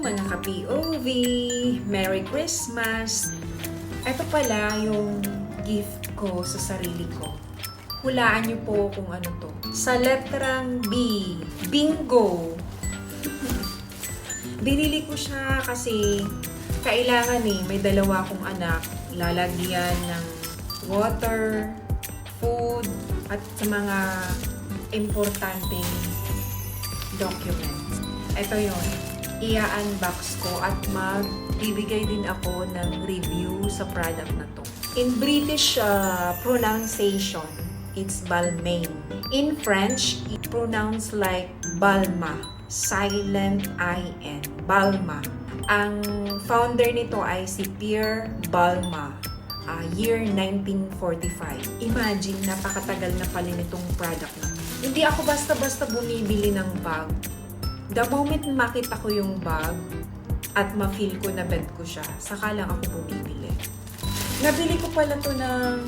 mga ka-POV! Merry Christmas! Ito pala yung gift ko sa sarili ko. Hulaan niyo po kung ano to. Sa letrang B, bingo! Binili ko siya kasi kailangan may dalawa akong anak. Lalagyan ng water, food, at sa mga importanteng documents. Ito yon. Ia-unbox ko at magbibigay din ako ng review sa product na to. In British pronunciation, it's Balmain. In French, it pronounced like Balma. Silent I-N. Balma. Ang founder nito ay si Pierre Balma. Year 1945. Imagine, napakatagal na pala nitong product na. Hindi ako basta-basta bumibili ng bag. The moment makita ko yung bag at ma-feel ko na bet ko siya, saka lang ako bumibili. Nabili ko pala to ng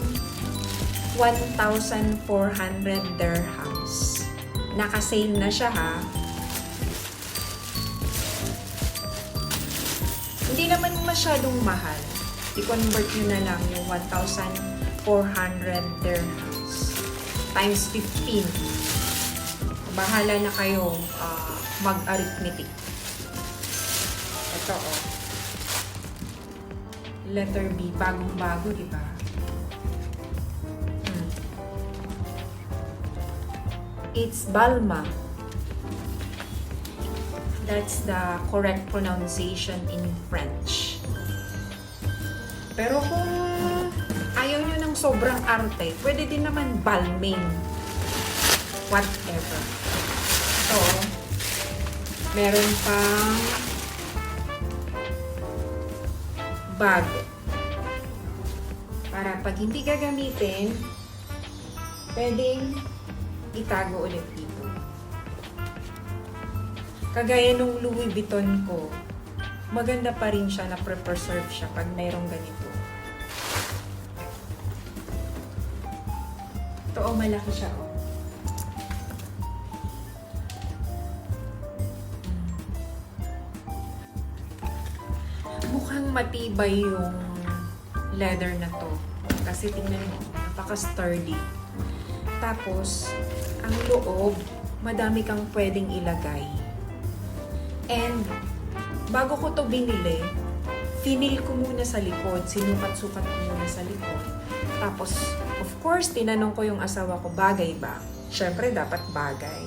1,400 dirhams. Naka-sale na siya ha. Hindi naman masyadong mahal. I-convert nyo na lang yung 1,400 dirhams times 15. Bahala na kayo mag-arithmetic. Ito letter B, bagong-bago, di ba? It's Balma. That's the correct pronunciation in French. Pero kung ayaw nyo ng sobrang arte, pwede din naman Balmain. Whatever. So, meron pang bag. Para pag hindi gagamitin, pwedeng itago ulit dito. Kagaya nung Louis Vuitton ko, maganda pa rin siya na preserve siya pag mayroong ganito. Ito malaki siya Mukhang matibay yung leather na to. Kasi tingnan mo, napaka-sturdy. Tapos, ang loob, madami kang pwedeng ilagay. And, bago ko to binili, finil ko muna sa likod. Sinukat-sukat ko muna sa likod. Tapos, of course, tinanong ko yung asawa ko, bagay ba? Siyempre, dapat bagay.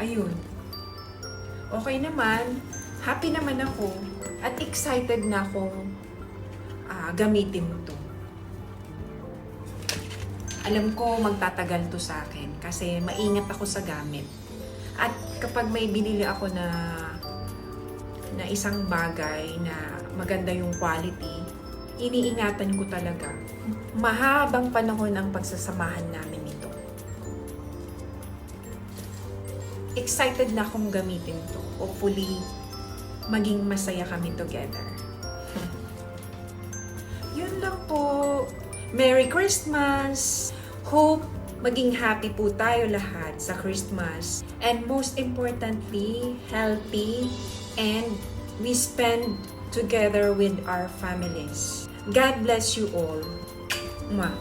Ayun. Okay naman. Happy naman ako. At excited na akong gamitin mo to. Alam ko magtatagal to sa akin kasi maingat ako sa gamit. At kapag may binili ako na isang bagay na maganda yung quality, iniingatan ko talaga. Mahabang panahon ang pagsasamahan namin ito. Excited na akong gamitin to. Hopefully, maging masaya kami together. Yun lang po. Merry Christmas! Hope maging happy po tayo lahat sa Christmas. And most importantly, healthy and we spend together with our families. God bless you all. Mwah.